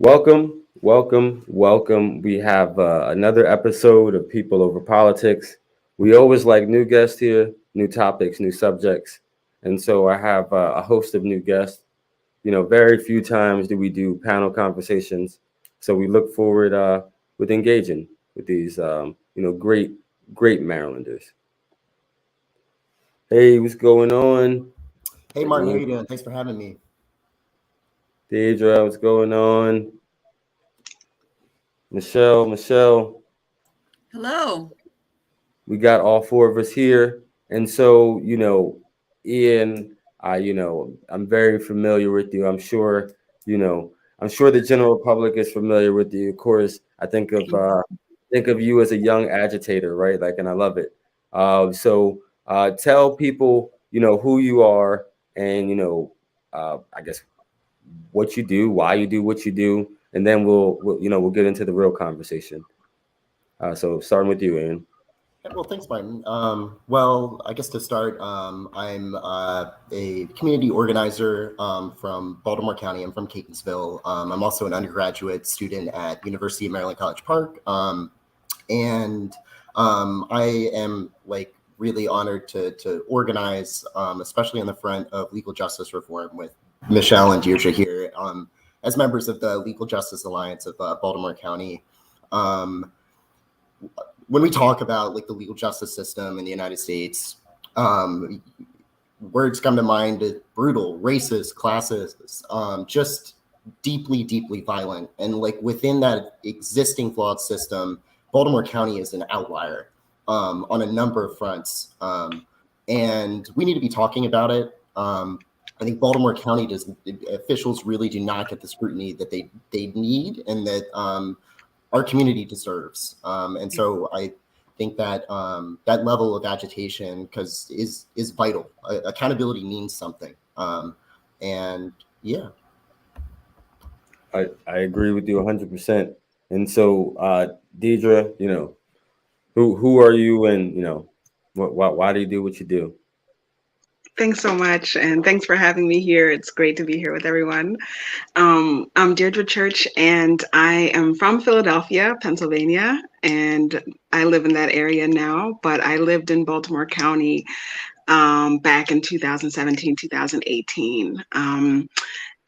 Welcome, welcome, welcome. We have another episode of People Over Politics. We always like new guests here, new topics, new subjects. And so I have a host of new guests. Very few times do we do panel conversations. So we look forward with engaging with these, great, great Marylanders. Hey, what's going on? Hey, Martin, how you doing? Thanks for having me. Deidre, what's going on? Michelle. Hello. We got all four of us here. And so, Ian, I'm very familiar with you. I'm sure the general public is familiar with you. Of course, I think of you as a young agitator, right? Like, and I love it. So tell people, who you are and, I guess what you do, why you do what you do, and then we'll get into the real conversation. So starting with you, Ian. Well, thanks, Martin. Well, I guess to start, I'm a community organizer from Baltimore County. I'm from Catonsville. I'm also an undergraduate student at University of Maryland College Park. And I am really honored to organize, especially on the front of legal justice reform with Michelle and Deirdre here as members of the Legal Justice Alliance of Baltimore County. When we talk about the legal justice system in the United States, words come to mind: brutal, racist, classist, just deeply, deeply violent. And within that existing flawed system, Baltimore County is an outlier on a number of fronts, and we need to be talking about it. I think Baltimore County officials really do not get the scrutiny that they need and that our community deserves. And so I think that that level of agitation is vital. Accountability means something. And yeah. I agree with you 100%. And so, Deidre, who are you, and why do you do what you do? Thanks so much, and thanks for having me here. It's great to be here with everyone. I'm Deirdre Church, and I am from Philadelphia, Pennsylvania, and I live in that area now, but I lived in Baltimore County back in 2017, 2018.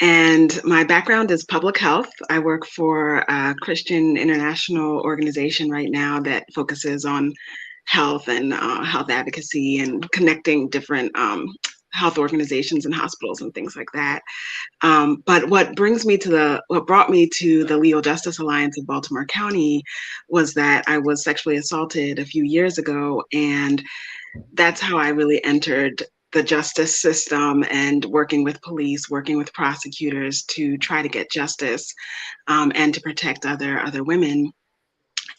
And my background is public health. I work for a Christian international organization right now that focuses on health and health advocacy and connecting different health organizations and hospitals and things like that. But what brought me to the Legal Justice Alliance of Baltimore County was that I was sexually assaulted a few years ago, and that's how I really entered the justice system and working with police, working with prosecutors to try to get justice and to protect other women.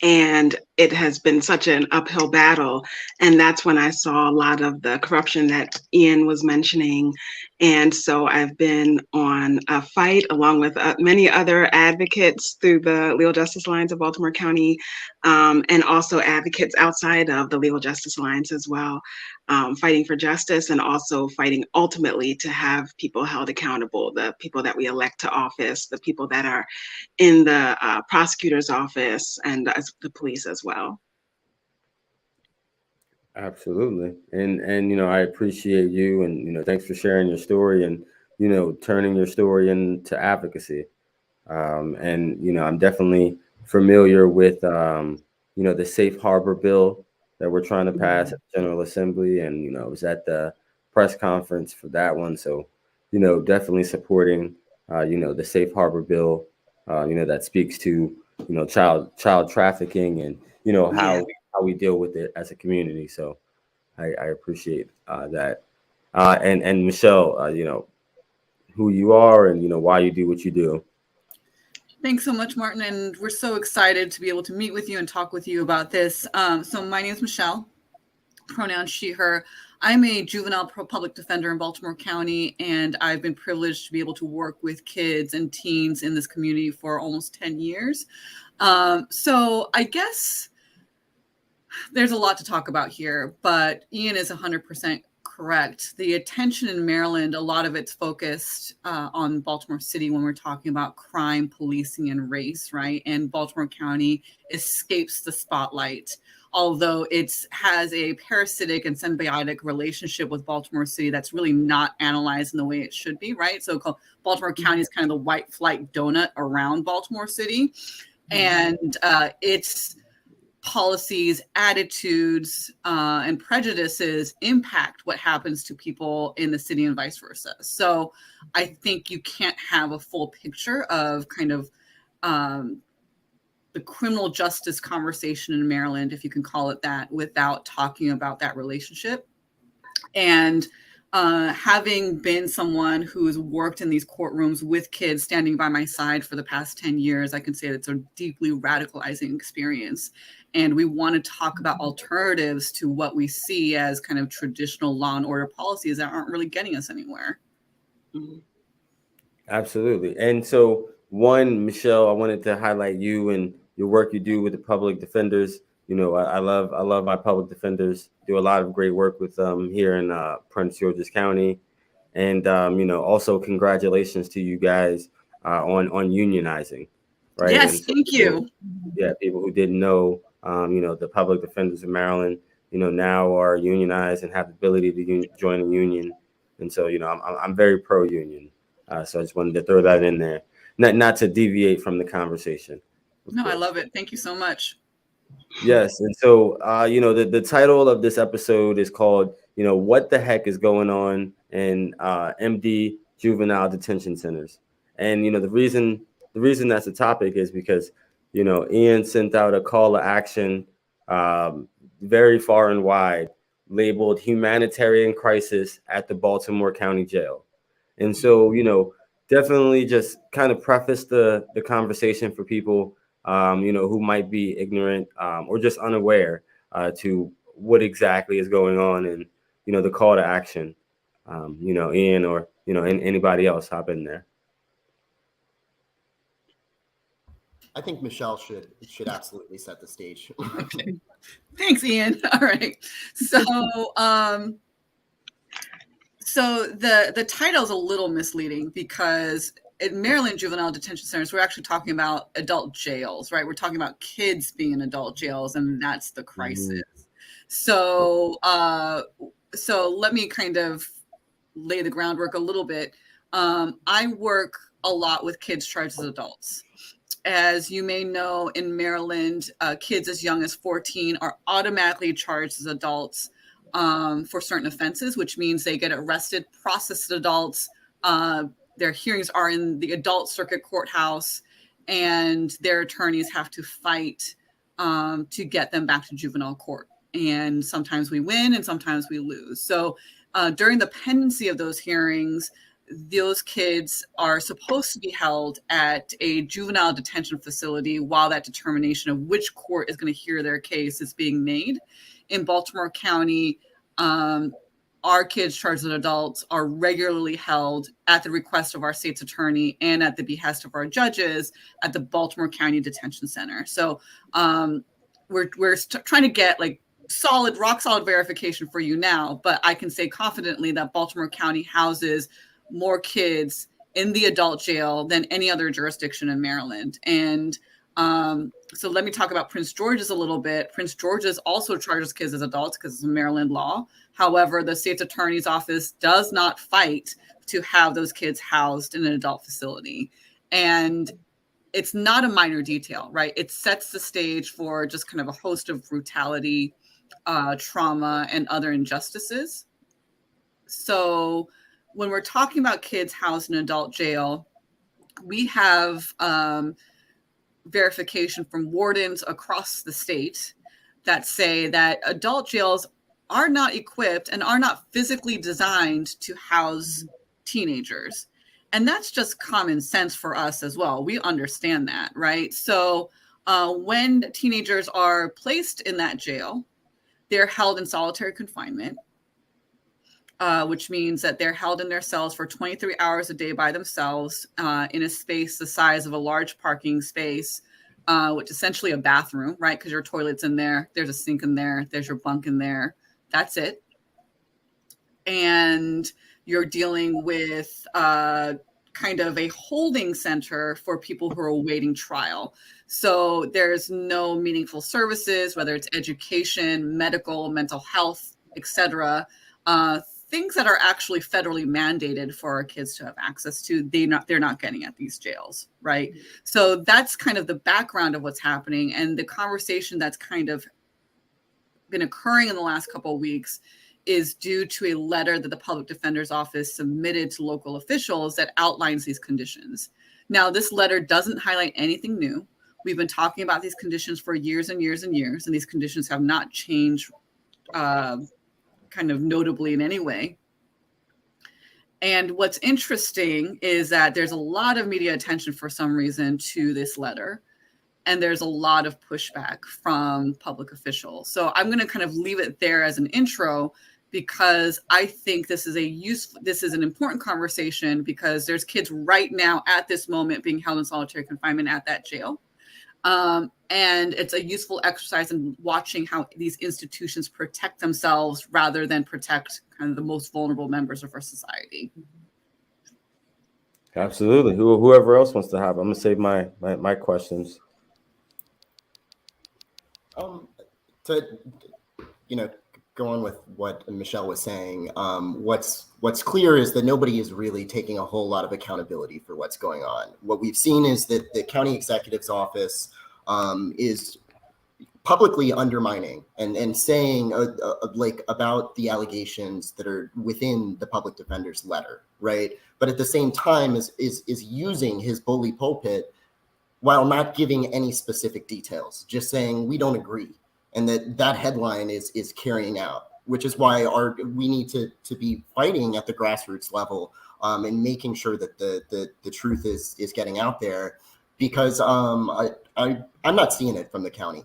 And it has been such an uphill battle. And that's when I saw a lot of the corruption that Ian was mentioning. And so I've been on a fight along with many other advocates through the Legal Justice Alliance of Baltimore County, and also advocates outside of the Legal Justice Alliance as well, fighting for justice and also fighting ultimately to have people held accountable, the people that we elect to office, the people that are in the prosecutor's office and the police as well. Absolutely. And I appreciate you, and thanks for sharing your story and turning your story into advocacy. And I'm definitely familiar with the safe harbor bill that we're trying to pass at the General Assembly, and I was at the press conference for that one. So definitely supporting the safe harbor bill, that speaks to child trafficking and how we deal with it as a community. So I appreciate that. And Michelle, who you are and why you do what you do. Thanks so much, Martin. And we're so excited to be able to meet with you and talk with you about this. So my name is Michelle, pronoun she, her. I'm a juvenile public defender in Baltimore County, and I've been privileged to be able to work with kids and teens in this community for almost 10 years. So I guess there's a lot to talk about here, but Ian is 100% correct. The attention in Maryland, a lot of it's focused on Baltimore City when we're talking about crime, policing, and race, right? And Baltimore County escapes the spotlight, although it has a parasitic and symbiotic relationship with Baltimore City that's really not analyzed in the way it should be, right? So Baltimore County is kind of the white flight donut around Baltimore City. And its policies, attitudes, and prejudices impact what happens to people in the city and vice versa. So I think you can't have a full picture of kind of the criminal justice conversation in Maryland, if you can call it that, without talking about that relationship. And having been someone who's worked in these courtrooms with kids standing by my side for the past 10 years, I can say it's a deeply radicalizing experience. And we want to talk about alternatives to what we see as kind of traditional law and order policies that aren't really getting us anywhere. Absolutely. And so, one, Michelle, I wanted to highlight you and your work you do with the public defenders. You know, I love my public defenders. Do a lot of great work with them here in Prince George's County, and you know, also congratulations to you guys on unionizing, right? Yes, so thank you. Yeah, people who didn't know, you know, the public defenders of Maryland, you know, now are unionized and have the ability to join a union, and so you know, I'm very pro union. So I just wanted to throw that in there, not to deviate from the conversation. No, I love it. Thank you so much. Yes. And so, you know, the title of this episode is called, you know, what the heck is going on in MD juvenile detention centers? And, you know, the reason that's a topic is because, you know, Ian sent out a call to action very far and wide labeled humanitarian crisis at the Baltimore County Jail. And so, you know, definitely just kind of preface the conversation for people you know, who might be ignorant or just unaware to what exactly is going on, and you know, the call to action. You know, Ian or you know, anybody else hop in there. I think Michelle should absolutely set the stage. Okay. Thanks, Ian. All right. So, so the title is a little misleading because in Maryland juvenile detention centers, we're actually talking about adult jails, right? We're talking about kids being in adult jails, and that's the crisis. So, so let me kind of lay the groundwork a little bit. I work a lot with kids charged as adults. As you may know, in Maryland, kids as young as 14 are automatically charged as adults for certain offenses, which means they get arrested, processed as adults. Their hearings are in the adult circuit courthouse, and their attorneys have to fight to get them back to juvenile court. And sometimes we win and sometimes we lose. So during the pendency of those hearings, those kids are supposed to be held at a juvenile detention facility while that determination of which court is going to hear their case is being made. In Baltimore County, our kids charged as adults are regularly held at the request of our state's attorney and at the behest of our judges at the Baltimore County Detention Center. So we're trying to get like rock solid verification for you now, but I can say confidently that Baltimore County houses more kids in the adult jail than any other jurisdiction in Maryland. And so let me talk about Prince George's a little bit. Prince George's also charges kids as adults because it's a Maryland law. However, the state's attorney's office does not fight to have those kids housed in an adult facility. And it's not a minor detail, right? It sets the stage for just kind of a host of brutality, trauma, and other injustices. So when we're talking about kids housed in adult jail, we have verification from wardens across the state that say that adult jails are not equipped and are not physically designed to house teenagers. And that's just common sense for us as well. We understand that, right? So when teenagers are placed in that jail, they're held in solitary confinement, which means that they're held in their cells for 23 hours a day by themselves in a space the size of a large parking space, which is essentially a bathroom, right? Because your toilet's in there, there's a sink in there, there's your bunk in there. That's it. and you're dealing with kind of a holding center for people who are awaiting trial. So there's no meaningful services, whether it's education, medical, mental health, etc. Things that are actually federally mandated for our kids to have access to, they're not getting at these jails, right? So that's kind of the background of what's happening, and the conversation that's kind of been occurring in the last couple of weeks is due to a letter that the public defender's office submitted to local officials that outlines these conditions. Now, this letter doesn't highlight anything new. We've been talking about these conditions for years and years and years, and these conditions have not changed kind of notably in any way. And what's interesting is that there's a lot of media attention for some reason to this letter, and there's a lot of pushback from public officials. So I'm going to kind of leave it there as an intro, because I think this is an important conversation, because there's kids right now at this moment being held in solitary confinement at that jail. And it's a useful exercise in watching how these institutions protect themselves rather than protect kind of the most vulnerable members of our society. Absolutely. Whoever else wants to have, I'm gonna save my questions. To go on with what Michelle was saying, what's clear is that nobody is really taking a whole lot of accountability for what's going on. What we've seen is that the county executive's office is publicly undermining and saying like about the allegations that are within the public defender's letter, right? But at the same time is using his bully pulpit while not giving any specific details, just saying we don't agree. And that headline is carrying out, which is why we need to be fighting at the grassroots level and making sure that the truth is getting out there, because I'm not seeing it from the county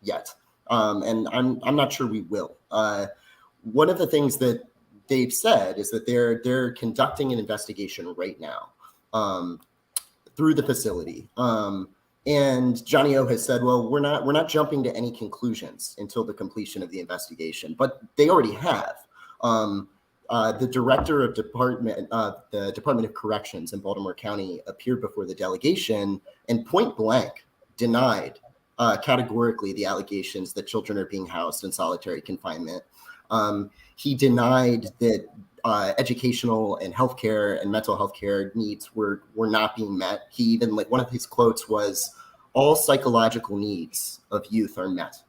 yet, and I'm not sure we will. One of the things that they've said is that they're conducting an investigation right now through the facility. And Johnny O has said, well, we're not jumping to any conclusions until the completion of the investigation, but they already have. The director of the Department of Corrections in Baltimore County appeared before the delegation and point blank denied categorically the allegations that children are being housed in solitary confinement. He denied that educational and healthcare and mental health care needs were not being met. He even, like, one of his quotes was, all psychological needs of youth are met,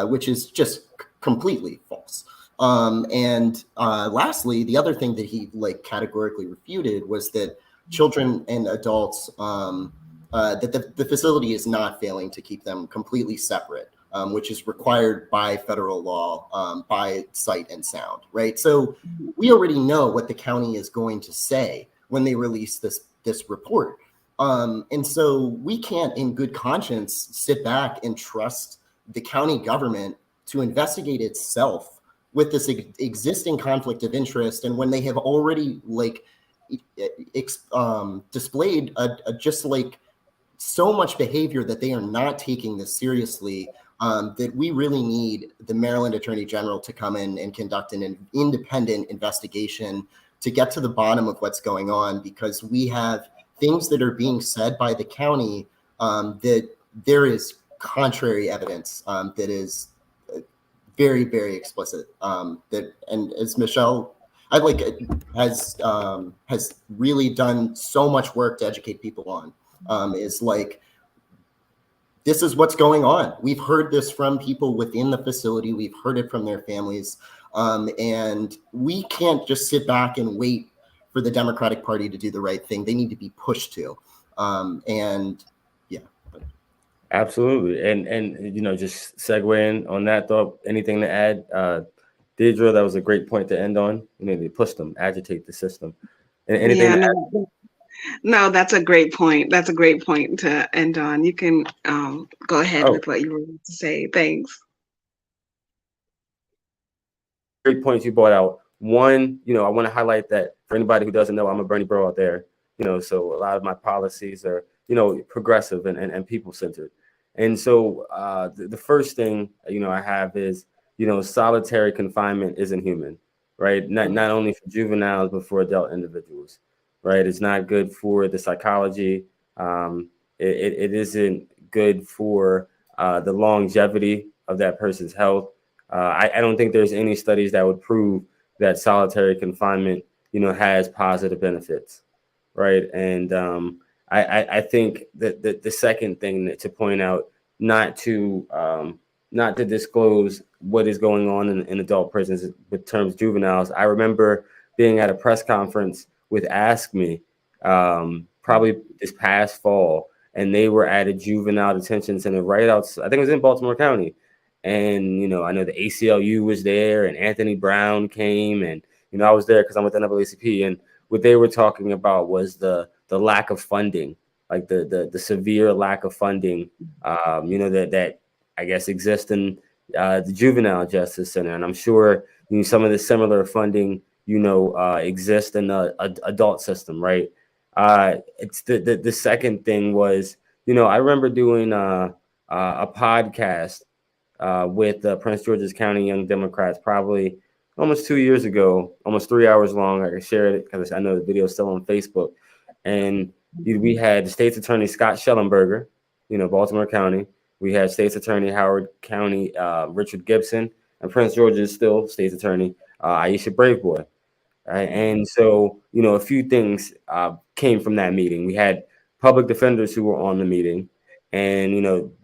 which is just completely false. And lastly, the other thing that he categorically refuted was that children and adults, that the facility is not failing to keep them completely separate, which is required by federal law, by sight and sound, right? So we already know what the county is going to say when they release this report. And so we can't in good conscience sit back and trust the county government to investigate itself with this existing conflict of interest. And when they have already displayed just so much behavior that they are not taking this seriously, that we really need the Maryland Attorney General to come in and conduct an independent investigation to get to the bottom of what's going on, because we have things that are being said by the county that there is contrary evidence that is very, very explicit. That, and as Michelle has really done so much work to educate people on, is this is what's going on. We've heard this from people within the facility. We've heard it from their families. And we can't just sit back and wait for the Democratic Party to do the right thing. They need to be pushed to. And yeah. Absolutely. And just segue in on that thought, anything to add? Deidre, that was a great point to end on. They push them, agitate the system. And anything to add? No, that's a great point. That's a great point to end on. You can go ahead with what you were going to say. Thanks. Great points you brought out. One, I want to highlight that for anybody who doesn't know, I'm a Bernie bro out there, so a lot of my policies are, progressive and people-centered. And so the first thing, I have is, solitary confinement isn't human, right? Not only for juveniles, but for adult individuals, right? It's not good for the psychology. It isn't good for the longevity of that person's health. I don't think there's any studies that would prove that solitary confinement, has positive benefits, right? And I think that the second thing to point out, not to disclose what is going on in adult prisons with terms juveniles. I remember being at a press conference with Ask Me, probably this past fall, and they were at a juvenile detention center right outside. I think it was in Baltimore County. And, I know the ACLU was there and Anthony Brown came, and, I was there because I'm with NAACP, and what they were talking about was the lack of funding, like the severe lack of funding, that I guess exists in the Juvenile Justice Center. And I'm sure some of the similar funding, exist in the adult system, right? It's the second thing was, I remember doing a podcast with Prince George's County Young Democrats probably almost 2 years ago, almost 3 hours long. I shared it because I know the video is still on Facebook. And we had the state's attorney, Scott Schellenberger, Baltimore County. We had state's attorney, Howard County, Richard Gibson, and Prince George's still state's attorney, Aisha Braveboy. Right? And so, a few things came from that meeting. We had public defenders who were on the meeting. And,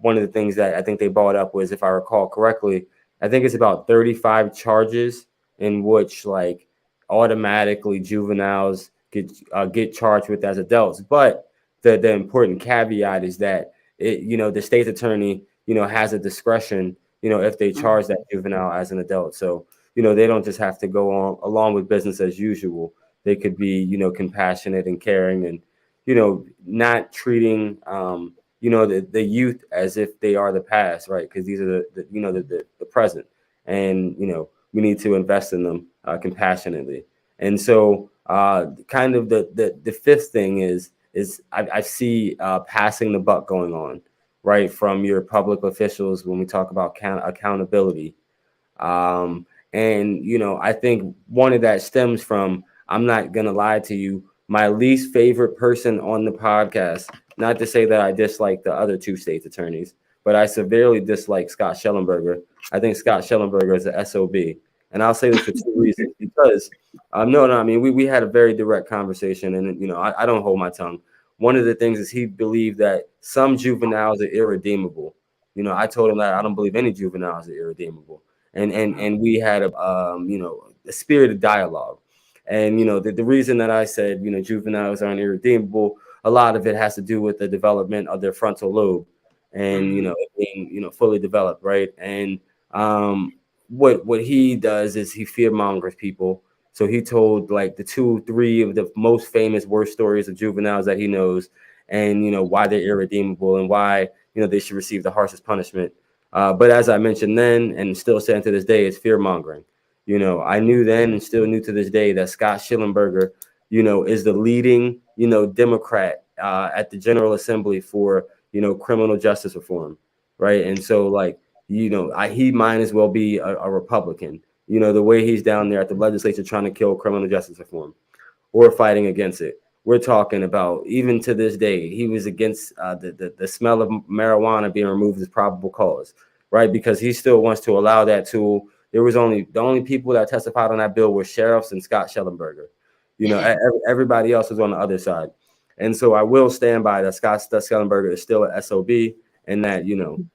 one of the things that I think they brought up was, if I recall correctly, I think it's about 35 charges in which, like, automatically juveniles get charged with as adults. But the important caveat is that the state's attorney, has a discretion, if they charge that juvenile as an adult. So, they don't just have to go on along with business as usual. They could be, compassionate and caring and, not treating, the youth as if they are the past, right? Because these are the present, and, we need to invest in them compassionately. And so kind of the fifth thing is I see passing the buck going on, right, from your public officials when we talk about accountability. And, I think one of that stems from, I'm not going to lie to you, my least favorite person on the podcast, not to say that I dislike the other two state's attorneys, but I severely dislike Scott Schellenberger. I think Scott Schellenberger is a SOB. And I'll say this for two reasons. Because, I mean, we had a very direct conversation, and, I don't hold my tongue. One of the things is he believed that some juveniles are irredeemable. I told him that I don't believe any juveniles are irredeemable. And we had a spirited dialogue. And, the reason that I said, juveniles aren't irredeemable, a lot of it has to do with the development of their frontal lobe and, being, fully developed. Right. And what he does is he fear mongers people. So he told like the 2-3 of the most famous worst stories of juveniles that he knows, and, why they're irredeemable and why, they should receive the harshest punishment. But as I mentioned then, and still saying to this day, it's fear mongering. I knew then and still knew to this day that Scott Schellenberger, is the leading, Democrat at the General Assembly for, criminal justice reform. Right. And so, like, he might as well be a Republican, the way he's down there at the legislature trying to kill criminal justice reform or fighting against it. We're talking about, even to this day, he was against the smell of marijuana being removed as probable cause. Right. Because he still wants to allow that tool. There was the only people that testified on that bill were sheriffs and Scott Schellenberger. Everybody else was on the other side. And so I will stand by that Scott Schellenberger is still an SOB, and that,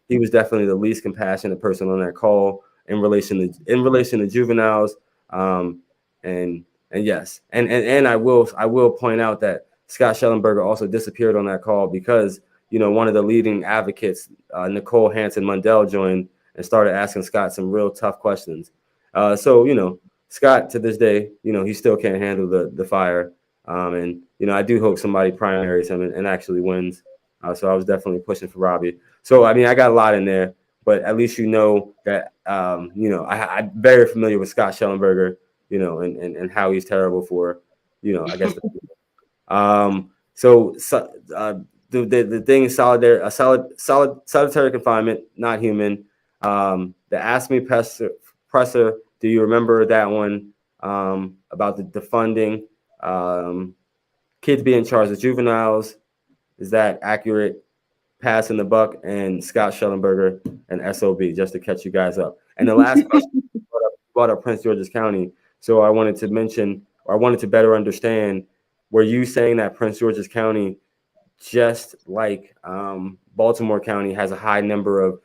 he was definitely the least compassionate person on that call in relation to juveniles. And yes, and I will point out that Scott Schellenberger also disappeared on that call because, one of the leading advocates, Nicole Hansen Mundell, joined and started asking Scott some real tough questions. So, Scott, to this day, he still can't handle the fire. And, I do hope somebody primaries him and actually wins. So I was definitely pushing for Robbie. So, I mean, I got a lot in there, but at least that, I'm very familiar with Scott Schellenberger, and how he's terrible for, I guess. The thing is solitary confinement, not human. The Ask Me presser. Do you remember that one about the funding? Kids being charged as juveniles. Is that accurate? Passing the buck, and Scott Schellenberger and SOB, just to catch you guys up. And the last question brought up Prince George's County. So I wanted to mention, or I wanted to better understand, were you saying that Prince George's County, just like Baltimore County, has a high number of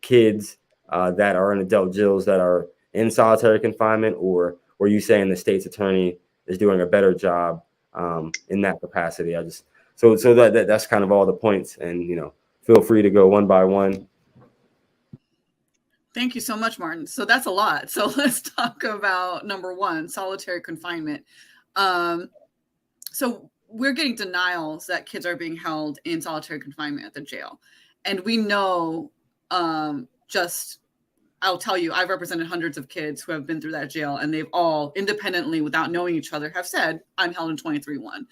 kids that are in adult jails that are in solitary confinement, or were you saying the state's attorney is doing a better job in that capacity? So that's kind of all the points, and feel free to go one by one. Thank you so much, Martin. So that's a lot. So let's talk about number one, solitary confinement. So we're getting denials that kids are being held in solitary confinement at the jail. And we know I'll tell you, I've represented hundreds of kids who have been through that jail, and they've all independently, without knowing each other, have said, I'm held in 23-1.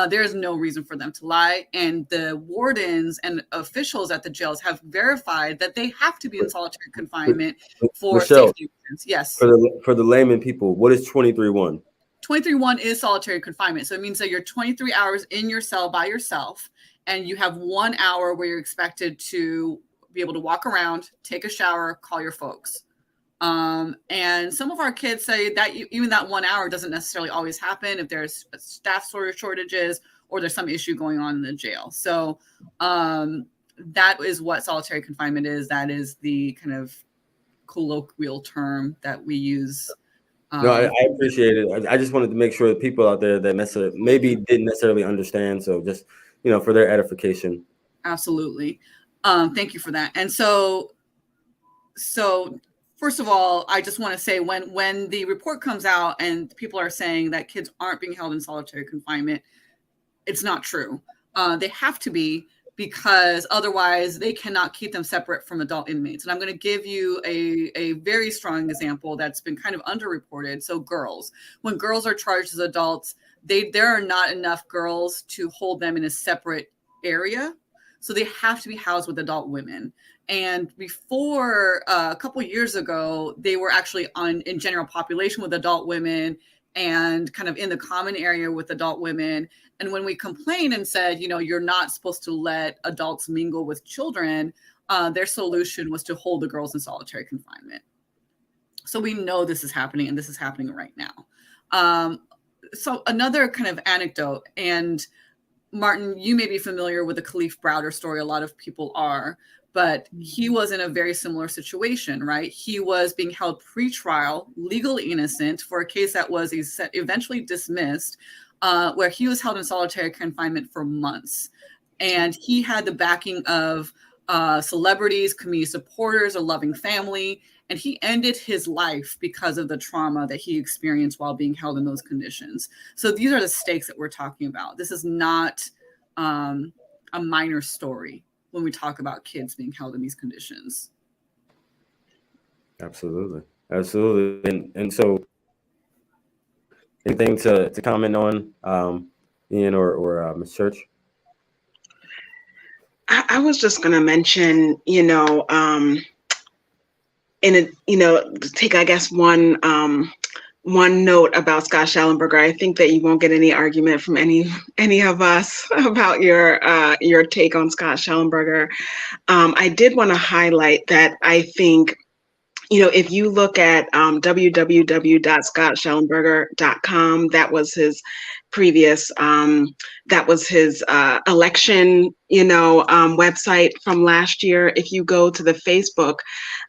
There is no reason for them to lie. And the wardens and officials at the jails have verified that they have to be in solitary confinement for Michelle, safety reasons. Yes. For the layman people, what is 23-1? 23-1 is solitary confinement. So it means that you're 23 hours in your cell by yourself, and you have 1 hour where you're expected to be able to walk around, take a shower, call your folks. And some of our kids say that even that 1 hour doesn't necessarily always happen if there's staff shortages or there's some issue going on in the jail. So that is what solitary confinement is. That is the kind of colloquial term that we use. No, I appreciate it. I just wanted to make sure that people out there that maybe didn't necessarily understand. So just, for their edification. Absolutely. Thank you for that. And so first of all, I just want to say when the report comes out and people are saying that kids aren't being held in solitary confinement, it's not true. They have to be, because otherwise they cannot keep them separate from adult inmates. And I'm going to give you a very strong example that's been kind of underreported. So girls, when girls are charged as adults, there are not enough girls to hold them in a separate area. So they have to be housed with adult women. And before a couple years ago, they were actually in general population with adult women and kind of in the common area with adult women. And when we complained and said, you're not supposed to let adults mingle with children, their solution was to hold the girls in solitary confinement. So we know this is happening, and this is happening right now. So another kind of anecdote, and Martin, you may be familiar with the Khalif Browder story. A lot of people are, but he was in a very similar situation, right? He was being held pre-trial, legally innocent, for a case that was eventually dismissed, where he was held in solitary confinement for months. And he had the backing of celebrities, community supporters, a loving family, and he ended his life because of the trauma that he experienced while being held in those conditions. So these are the stakes that we're talking about. This is not a minor story when we talk about kids being held in these conditions. Absolutely. And so anything to comment on, Ian or Ms. Church? I was just going to mention, take, I guess, one note about Scott Schellenberger. I think that you won't get any argument from any of us about your take on Scott Schellenberger. I did want to highlight that I think, if you look at www.scottschellenberger.com, that was his previous, election, website from last year. If you go to the Facebook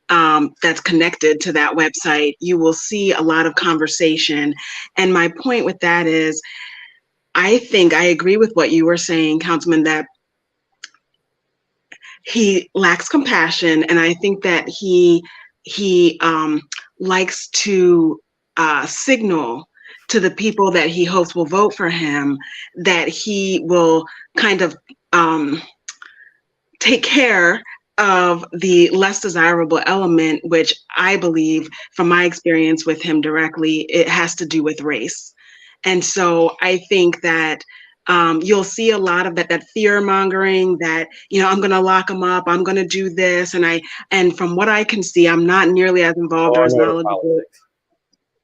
that's connected to that website, you will see a lot of conversation. And my point with that is, I think I agree with what you were saying, Councilman, that he lacks compassion. And I think that he likes to signal to the people that he hopes will vote for him that he will kind of take care of the less desirable element, which I believe, from my experience with him directly, it has to do with race. And so I think that you'll see a lot of that fear mongering, that, I'm going to lock them up, I'm going to do this. And from what I can see, I'm not nearly as involved or as knowledgeable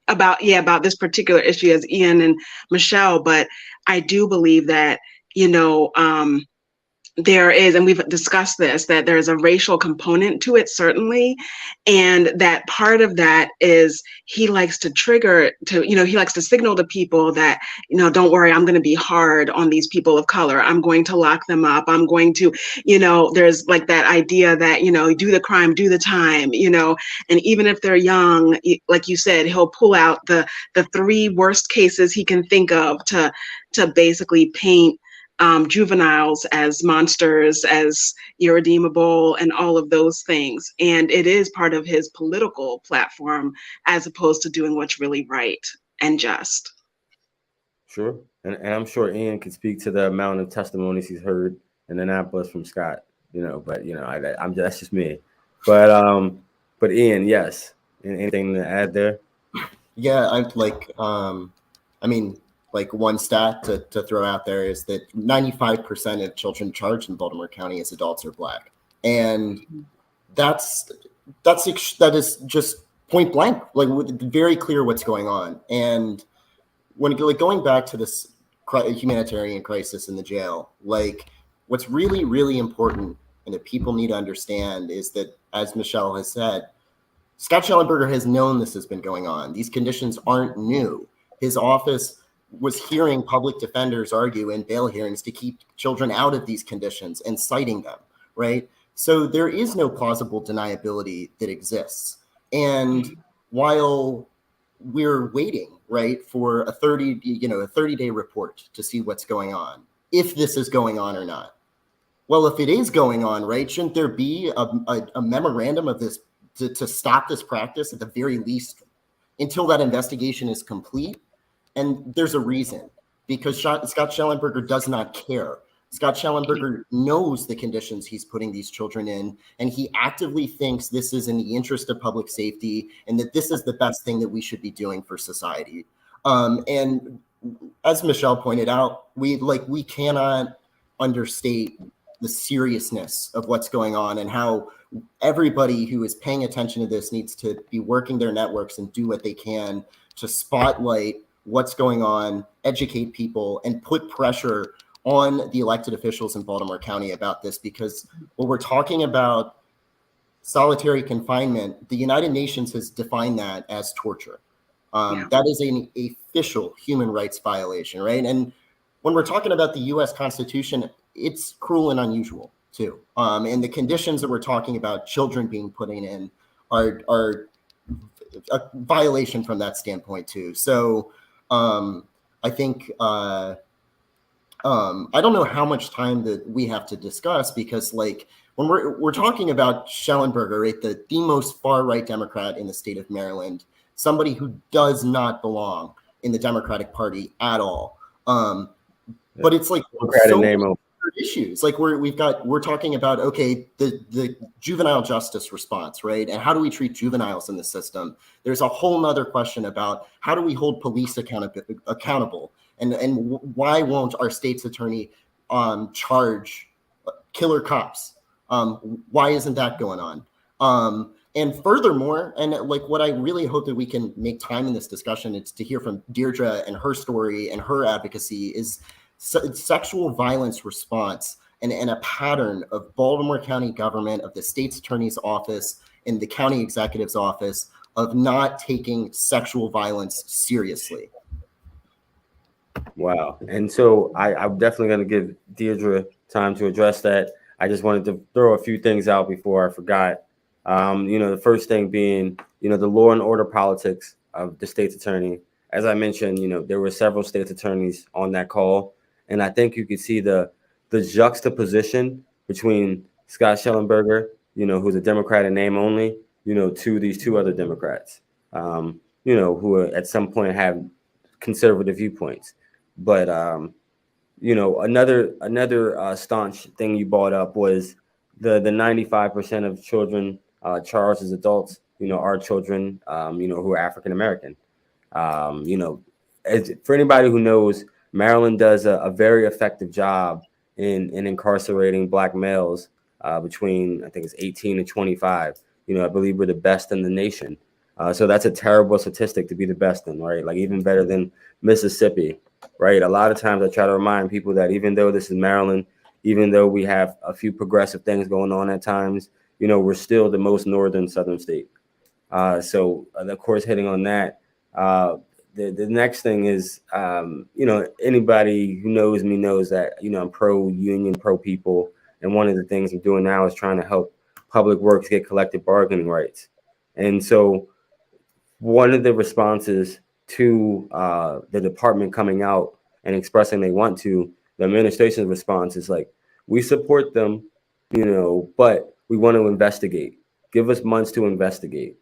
about this particular issue as Ian and Michelle, but I do believe that, there is, and we've discussed this, that there's a racial component to it, certainly. And that part of that is he likes to he likes to signal to people that, don't worry, I'm going to be hard on these people of color. I'm going to lock them up. I'm going to, there's like that idea that, do the crime, do the time, and even if they're young, like you said, he'll pull out the 3 worst cases he can think of to basically paint juveniles as monsters, as irredeemable, and all of those things. And it is part of his political platform, as opposed to doing what's really right and just. Sure. And I'm sure Ian can speak to the amount of testimonies he's heard in Annapolis from Scott, but I'm that's just me. But Ian, yes. Anything to add there? Yeah, one stat to throw out there is that 95% of children charged in Baltimore County as adults are Black, and that is just point blank, very clear what's going on. And when going back to this humanitarian crisis in the jail, what's really, really important and that people need to understand is that, as Michelle has said, Scott Schellenberger has known this has been going on. These conditions aren't new. His office was hearing public defenders argue in bail hearings to keep children out of these conditions and citing them, right? So there is no plausible deniability that exists. And while we're waiting, right, for a 30-day report to see what's going on, if this is going on or not. Well, if it is going on, right, shouldn't there be a memorandum of this to stop this practice at the very least until that investigation is complete? And there's a reason, because Scott Schellenberger does not care. Scott Schellenberger knows the conditions he's putting these children in, and he actively thinks this is in the interest of public safety and that this is the best thing that we should be doing for society. And as Michelle pointed out, we cannot understate the seriousness of what's going on and how everybody who is paying attention to this needs to be working their networks and do what they can to spotlight what's going on, educate people, and put pressure on the elected officials in Baltimore County about this, because when we're talking about solitary confinement, the United Nations has defined that as torture. That is an official human rights violation, right? And when we're talking about the U.S. Constitution, it's cruel and unusual too. And the conditions that we're talking about, children being put in, are a violation from that standpoint too. So I think I don't know how much time that we have to discuss, because when we're talking about Schellenberger, right, the most far right Democrat in the state of Maryland, somebody who does not belong in the Democratic Party at all. But it's so many issues. We're talking about, okay, the juvenile justice response, right? And how do we treat juveniles in the system? There's a whole nother question about how do we hold police accountable? And why won't our state's attorney charge killer cops? Why isn't that going on? And furthermore, and what I really hope that we can make time in this discussion, it's to hear from Deirdre and her story and her advocacy, is sexual violence response and a pattern of Baltimore County government, of the state's attorney's office and the county executive's office, of not taking sexual violence seriously. Wow. And so I'm definitely going to give Deirdre time to address that. I just wanted to throw a few things out before I forgot. The first thing being, the law and order politics of the state's attorney. As I mentioned, there were several state's attorneys on that call. And I think you could see the juxtaposition between Scott Schellenberger, who's a Democrat in name only, to these 2 other Democrats, who at some point have conservative viewpoints. But, another staunch thing you brought up was the 95% of children charged as adults, are children, who are African-American. For anybody who knows Maryland does a very effective job in incarcerating Black males between, I think it's 18 and 25. I believe we're the best in the nation. So that's a terrible statistic to be the best in, right? Like even better than Mississippi, right? A lot of times I try to remind people that even though this is Maryland, even though we have a few progressive things going on at times, we're still the most northern southern state. So of course, hitting on that, the next thing is, anybody who knows me knows that, I'm pro-union, pro-people. And one of the things I'm doing now is trying to help public works get collective bargaining rights. And so one of the responses to the department coming out and expressing they want to, the administration's response is like, we support them, but we want to investigate. Give us months to investigate,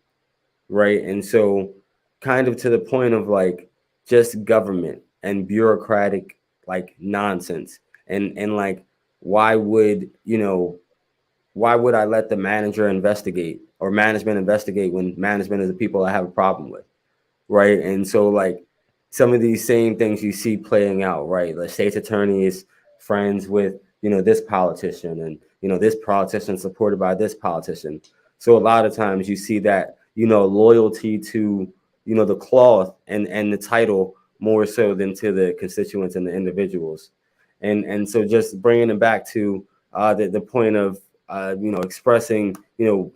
right? And so kind of to the point of like just government and bureaucratic like nonsense. And like, why would I let the manager investigate or management investigate when management is the people I have a problem with, right? And so like some of these same things you see playing out, right? The state's attorney is friends with, this politician, and, this politician supported by this politician. So a lot of times you see that, loyalty to, the cloth and the title more so than to the constituents and the individuals. And so just bringing it back to the point of, expressing,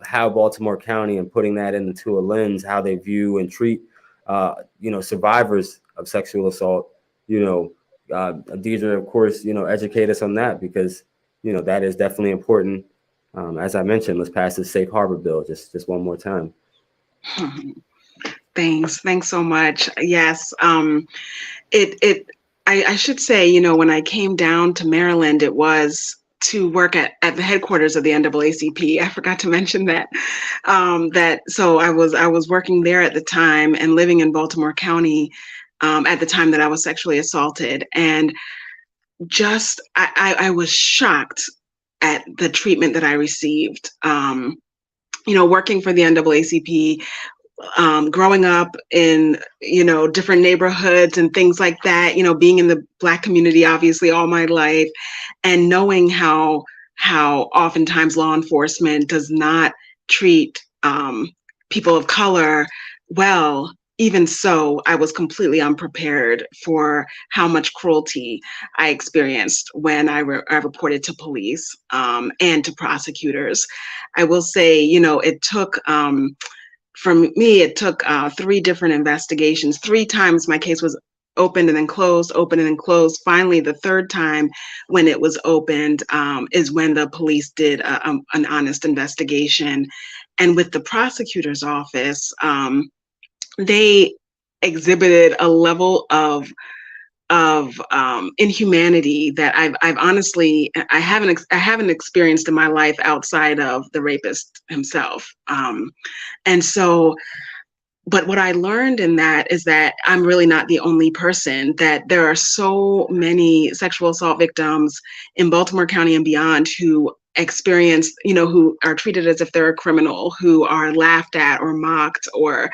how Baltimore County and putting that into a lens, how they view and treat, survivors of sexual assault, Deidre, of course, educate us on that because, that is definitely important. As I mentioned, let's pass this safe harbor bill just one more time. Thanks so much. Yes. I should say, when I came down to Maryland, it was to work at the headquarters of the NAACP. I forgot to mention that. So I was working there at the time and living in Baltimore County at the time that I was sexually assaulted, and just I was shocked at the treatment that I received. Working for the NAACP. Growing up in, different neighborhoods and things like that, being in the Black community, obviously all my life, and knowing how oftentimes law enforcement does not treat people of color well. Even so, I was completely unprepared for how much cruelty I experienced when I reported to police and to prosecutors. I will say, it took for me, it took 3 different investigations. 3 times my case was opened and then closed, opened and then closed. Finally, the 3rd time when it was opened is when the police did an honest investigation. And with the prosecutor's office, they exhibited a level of inhumanity that I've honestly I haven't experienced in my life outside of the rapist himself. And so, but what I learned in that is that I'm really not the only person, that there are so many sexual assault victims in Baltimore County and beyond who experience, who are treated as if they're a criminal, who are laughed at or mocked or,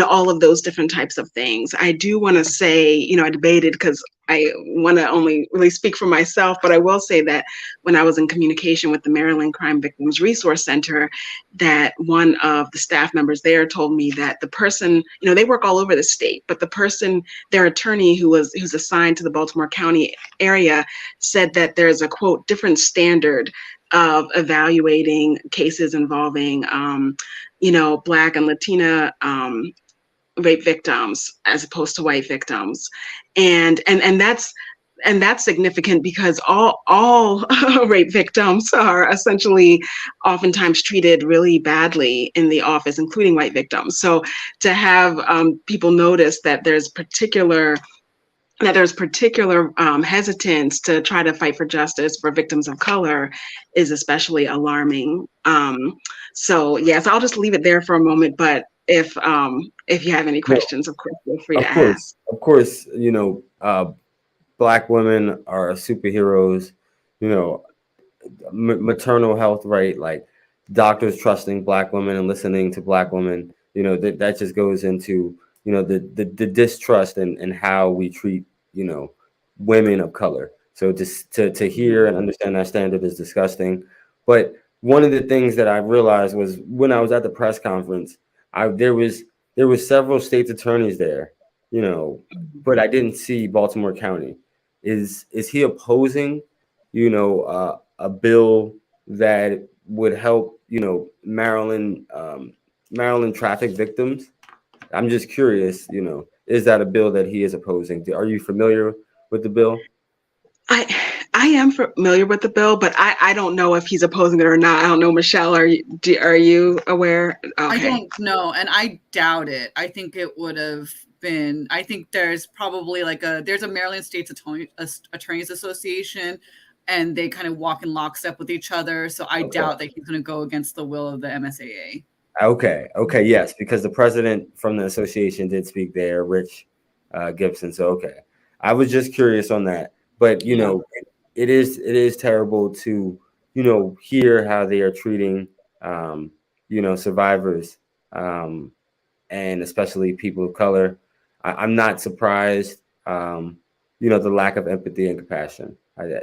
all of those different types of things. I do want to say, I debated because I want to only really speak for myself, but I will say that when I was in communication with the Maryland Crime Victims Resource Center, that one of the staff members there told me that the person, they work all over the state, but the person, their attorney who's assigned to the Baltimore County area said that there's a quote, different standard of evaluating cases involving, Black and Latina rape victims as opposed to white victims, and that's significant because all rape victims are essentially oftentimes treated really badly in the office, including white victims. So to have people notice that there's particular hesitance to try to fight for justice for victims of color is especially alarming. So yes, I'll just leave it there for a moment, but if you have any questions, of course, feel free to ask. Of course, Black women are superheroes, maternal health, right? Like doctors trusting Black women and listening to Black women, that just goes into, the distrust and how we treat, women of color. So just to hear and understand that standard is disgusting. But one of the things that I realized was when I was at the press conference, there was several state's attorneys there, you know, but I didn't see Baltimore County. Is he opposing, you know, a bill that would help, you know, Maryland traffic victims? I'm just curious, you know, is that a bill that he is opposing? Are you familiar with the bill? I am familiar with the bill, but I don't know if he's opposing it or not. I don't know, Michelle. Are you aware? Okay. I don't know, and I doubt it. I think it would have been. I think there's probably there's a Maryland State's Attorneys Association, and they kind of walk in lockstep with each other. So I doubt that he's going to go against the will of the MSAA. Okay, yes, because the president from the association did speak there, Rich Gibson. So okay, I was just curious on that. But you know, it is terrible to, you know, hear how they are treating you know, survivors and especially people of color. I'm not surprised, you know, the lack of empathy and compassion.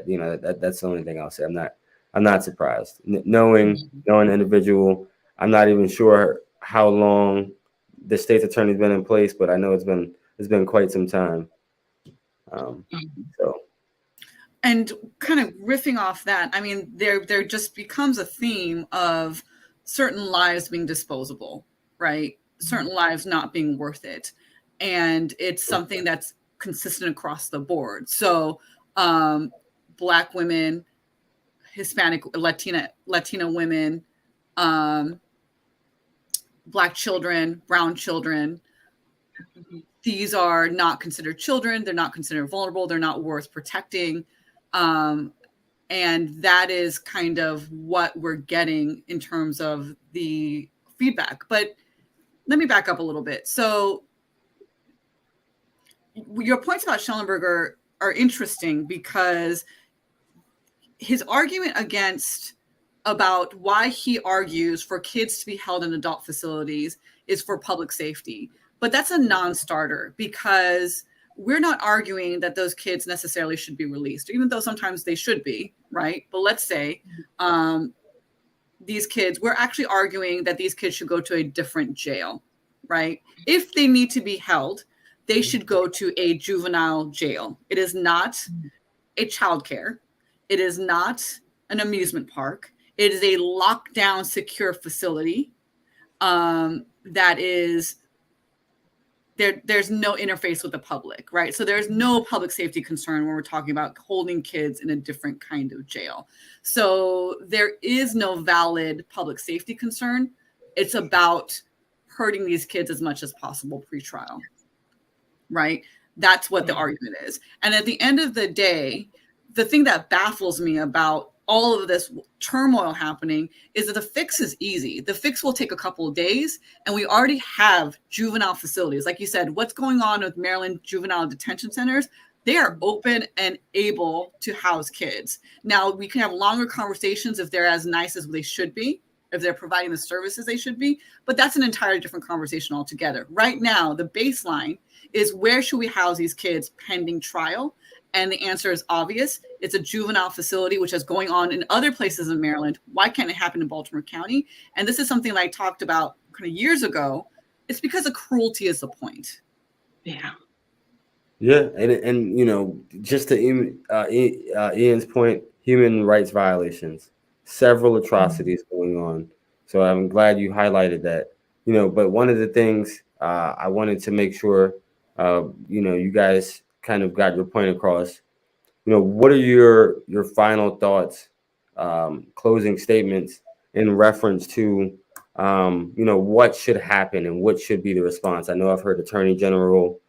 You know, that's the only thing I'll say. I'm not surprised. Knowing the individual, I'm not even sure how long the state's attorney's been in place, but I know it's been quite some time. So. And kind of riffing off that, I mean, there just becomes a theme of certain lives being disposable, right? Certain lives not being worth it. And it's something that's consistent across the board. So Black women, Hispanic, Latina women, Black children, brown children, these are not considered children. They're not considered vulnerable. They're not worth protecting. And that is kind of what we're getting in terms of the feedback. But let me back up a little bit. So your points about Schellenberger are interesting because his argument about why he argues for kids to be held in adult facilities is for public safety. But that's a non-starter because we're not arguing that those kids necessarily should be released, even though sometimes they should be, right? But let's say these kids, we're actually arguing that these kids should go to a different jail, right? If they need to be held, they should go to a juvenile jail. It is not a childcare. It is not an amusement park. It is a lockdown, secure facility that is there's no interface with the public, right? So there's no public safety concern when we're talking about holding kids in a different kind of jail. So there is no valid public safety concern. It's about hurting these kids as much as possible pre-trial, right? That's what the argument is. And at the end of the day, the thing that baffles me about all of this turmoil happening is that the fix is easy. The fix will take a couple of days, and we already have juvenile facilities. Like you said, what's going on with Maryland juvenile detention centers? They are open and able to house kids. Now, we can have longer conversations if they're as nice as they should be, if they're providing the services they should be, but that's an entirely different conversation altogether. Right now, the baseline is where should we house these kids pending trial? And the answer is obvious. It's a juvenile facility, which is going on in other places in Maryland. Why can't it happen in Baltimore County? And this is something that I talked about kind of years ago. It's because of cruelty is the point. Yeah. Yeah, and you know, just to Ian's point, human rights violations, several atrocities going on. So I'm glad you highlighted that. You know, but one of the things I wanted to make sure, you know, you guys kind of got your point across. You know, what are your final thoughts, closing statements in reference to, you know, what should happen and what should be the response? I know I've heard Attorney General,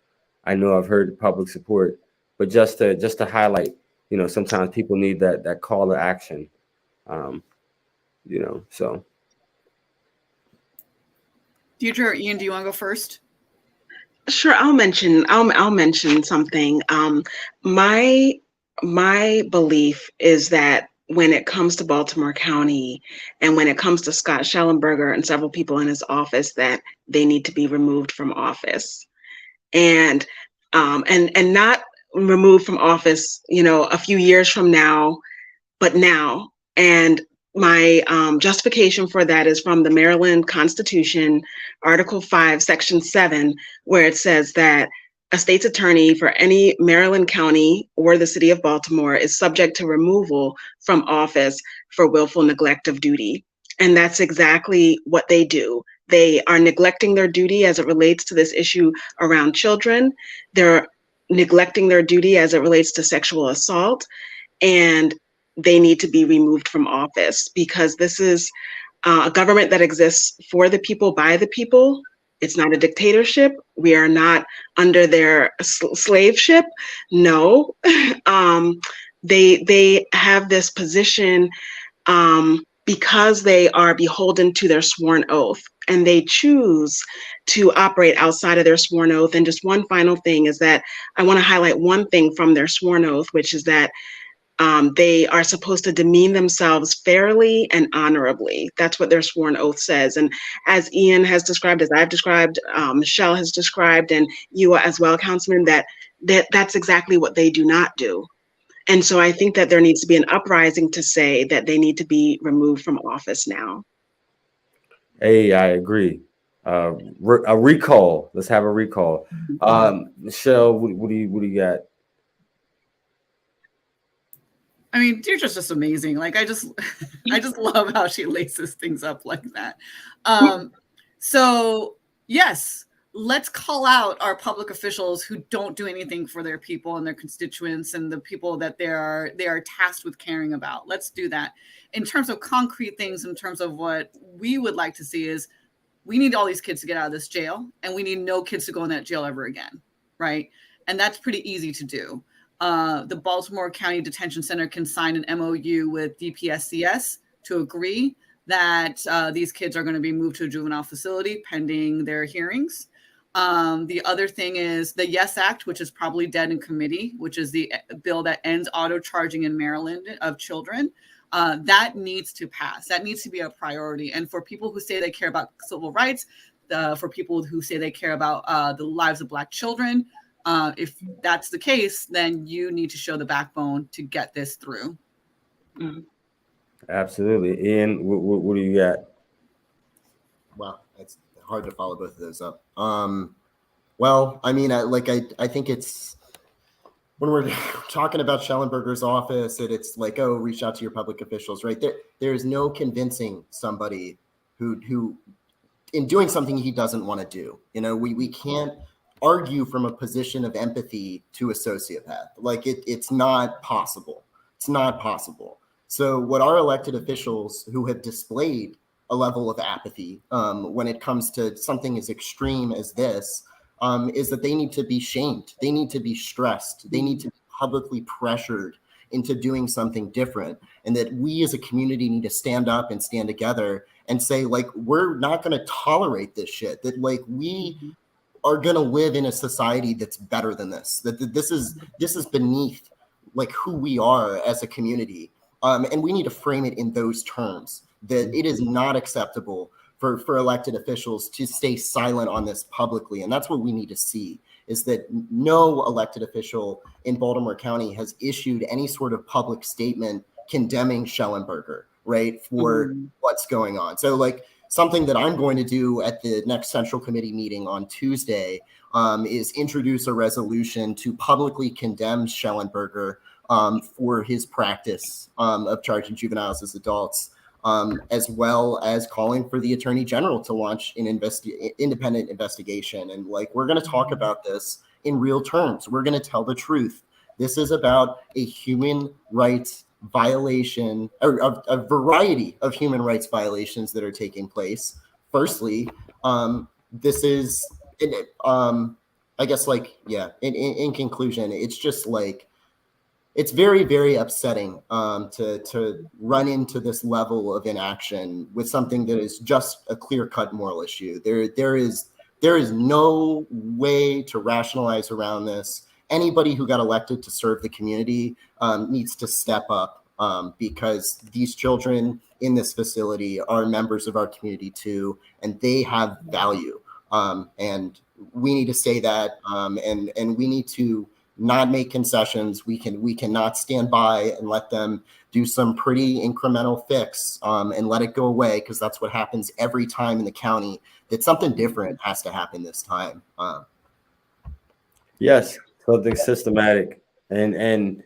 I know I've heard public support, but just to highlight, you know, sometimes people need that call to action, you know. So, Deirdre or Ian, do you want to go first? Sure, I'll mention something. My belief is that when it comes to Baltimore County and when it comes to Scott Schellenberger and several people in his office, that they need to be removed from office, and not removed from office, a few years from now, but now. And my justification for that is from the Maryland Constitution, Article 5, Section 7, where it says that a state's attorney for any Maryland county or the city of Baltimore is subject to removal from office for willful neglect of duty. And that's exactly what they do. They are neglecting their duty as it relates to this issue around children. They're neglecting their duty as it relates to sexual assault, and they need to be removed from office, because this is a government that exists for the people, by the people. It's not a dictatorship. We are not under their slave ship. No. They have this position because they are beholden to their sworn oath, and they choose to operate outside of their sworn oath. And just one final thing is that I want to highlight one thing from their sworn oath, which is that they are supposed to demean themselves fairly and honorably. That's what their sworn oath says. And as Ian has described, as I've described, Michelle has described, and you as well, Councilman, that's exactly what they do not do. And so I think that there needs to be an uprising to say that they need to be removed from office now. Hey, I agree. A recall. Let's have a recall. Michelle, what do you got? I mean, Deirdre's just amazing. Like, I just love how she laces things up like that. So yes, let's call out our public officials who don't do anything for their people and their constituents and the people that they are tasked with caring about. Let's do that. In terms of concrete things, in terms of what we would like to see, is we need all these kids to get out of this jail, and we need no kids to go in that jail ever again, right? And that's pretty easy to do. The Baltimore County Detention Center can sign an MOU with DPSCS to agree that these kids are going to be moved to a juvenile facility pending their hearings. The other thing is the YES Act, which is probably dead in committee, which is the bill that ends auto charging in Maryland of children. That needs to pass. That needs to be a priority. And for people who say they care about civil rights, for people who say they care about the lives of Black children, if that's the case, then you need to show the backbone to get this through. Mm-hmm. Absolutely. Ian, what do you got? Wow, it's hard to follow both of those up. Well, I mean, I think it's, when we're talking about Schellenberger's office, it's like, oh, reach out to your public officials, right? There's no convincing somebody who in doing something he doesn't want to do. We can't argue from a position of empathy to a sociopath. Like it's not possible. It's not possible. So what our elected officials who have displayed a level of apathy when it comes to something as extreme as this is that they need to be shamed. They need to be stressed. They need to be publicly pressured into doing something different. And that we as a community need to stand up and stand together and say, like, we're not going to tolerate this shit. That like we are going to live in a society that's better than this. That this is beneath like who we are as a community. And we need to frame it in those terms, that it is not acceptable for elected officials to stay silent on this publicly. And that's what we need to see, is that no elected official in Baltimore County has issued any sort of public statement condemning Schellenberger, right, for what's going on. So like something that I'm going to do at the next Central Committee meeting on Tuesday is introduce a resolution to publicly condemn Schellenberger for his practice of charging juveniles as adults, as well as calling for the Attorney General to launch an independent investigation. And like, we're going to talk about this in real terms. We're going to tell the truth. This is about a human rights violation, or a variety of human rights violations that are taking place. Firstly, this is, I guess, like, yeah, in conclusion, it's just like, it's very, very upsetting to run into this level of inaction with something that is just a clear-cut moral issue. There is no way to rationalize around this. Anybody who got elected to serve the community needs to step up because these children in this facility are members of our community too, and they have value. And we need to say that, and we need to not make concessions. We cannot stand by and let them do some pretty incremental fix and let it go away, because that's what happens every time in the county. That something different has to happen this time. Yes, something systematic, and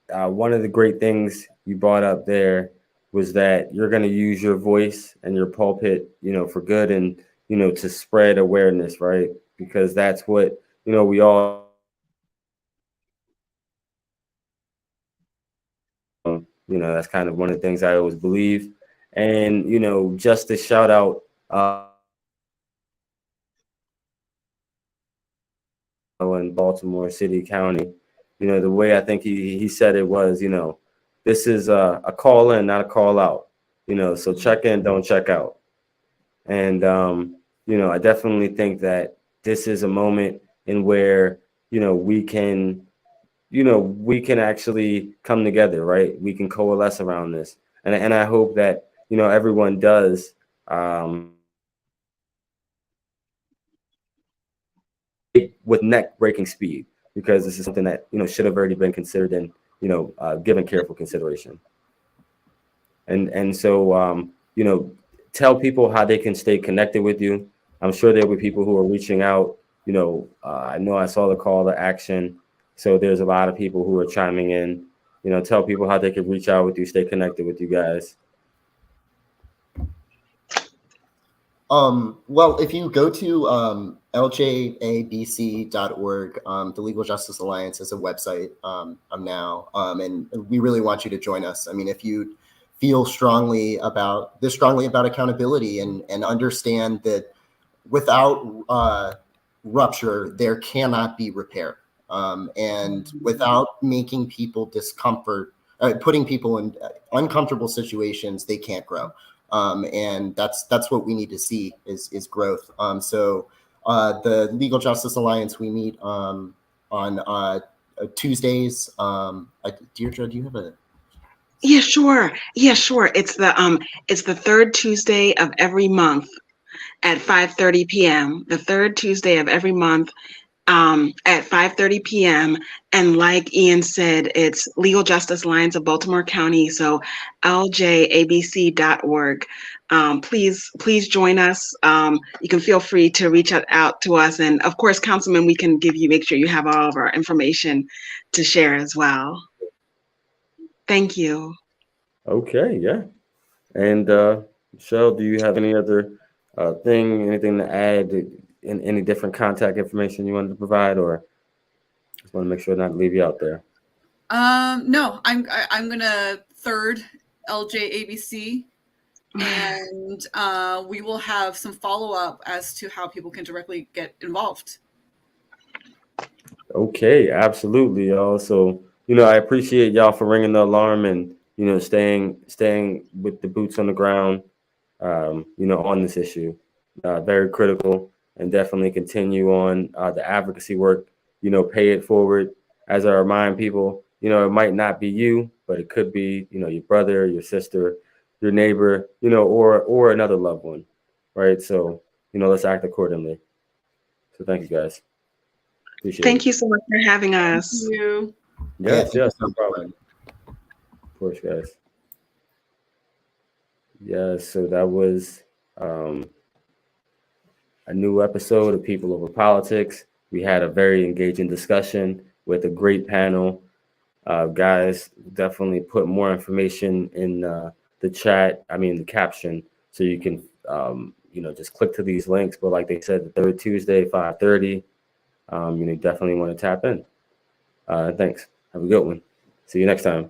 one of the great things you brought up there was that you're going to use your voice and your pulpit, for good, and to spread awareness, right? Because that's what we all. That's kind of one of the things I always believe, and just to shout out. In Baltimore City County, the way I think he said it was, this is a call in, not a call out, so check in, don't check out. And, I definitely think that this is a moment in where, we can actually come together, right? We can coalesce around this. And I hope that, everyone does, with neck-breaking speed, because this is something that should have already been considered and given careful consideration. And so tell people how they can stay connected with you. I'm sure there will be people who are reaching out. I know I saw the call to action, so there's a lot of people who are chiming in. Tell people how they can reach out with you, stay connected with you guys. Well, if you go to ljabc.org, the Legal Justice Alliance is a website now, and we really want you to join us. I mean, if you feel strongly about accountability and understand that without rupture, there cannot be repair, and without making people putting people in uncomfortable situations, they can't grow. And that's what we need to see is growth. So the Legal Justice Alliance, we meet on Tuesdays. Deirdre, do you have a? Yeah, sure. It's the third Tuesday of every month at 5:30 p.m. The third Tuesday of every month at 5:30 p.m. And like Ian said, it's Legal Justice Alliance of Baltimore County, so ljabc.org. Please join us. You can feel free to reach out to us, and of course, Councilman, we can make sure you have all of our information to share as well. Thank you. Okay, yeah. And Michelle, do you have any other anything to add? In any different contact information you wanted to provide, or just want to make sure not to leave you out there? No, I'm gonna third LJABC, and we will have some follow-up as to how people can directly get involved. Okay, absolutely, y'all. So I appreciate y'all for ringing the alarm and staying with the boots on the ground, on this issue. Very critical. And definitely continue on the advocacy work, pay it forward. As I remind people, it might not be you, but it could be, your brother, your sister, your neighbor, or another loved one, right? So, let's act accordingly. So thank you, guys. Appreciate it. Thank you so much for having us. Thank you. Yes, no problem. Of course, guys. Yes, so that was a new episode of People Over Politics. We had a very engaging discussion with a great panel. Guys, definitely put more information in the chat, the caption, so you can, just click to these links. But like they said, the third Tuesday, 5:30, definitely want to tap in. Thanks. Have a good one. See you next time.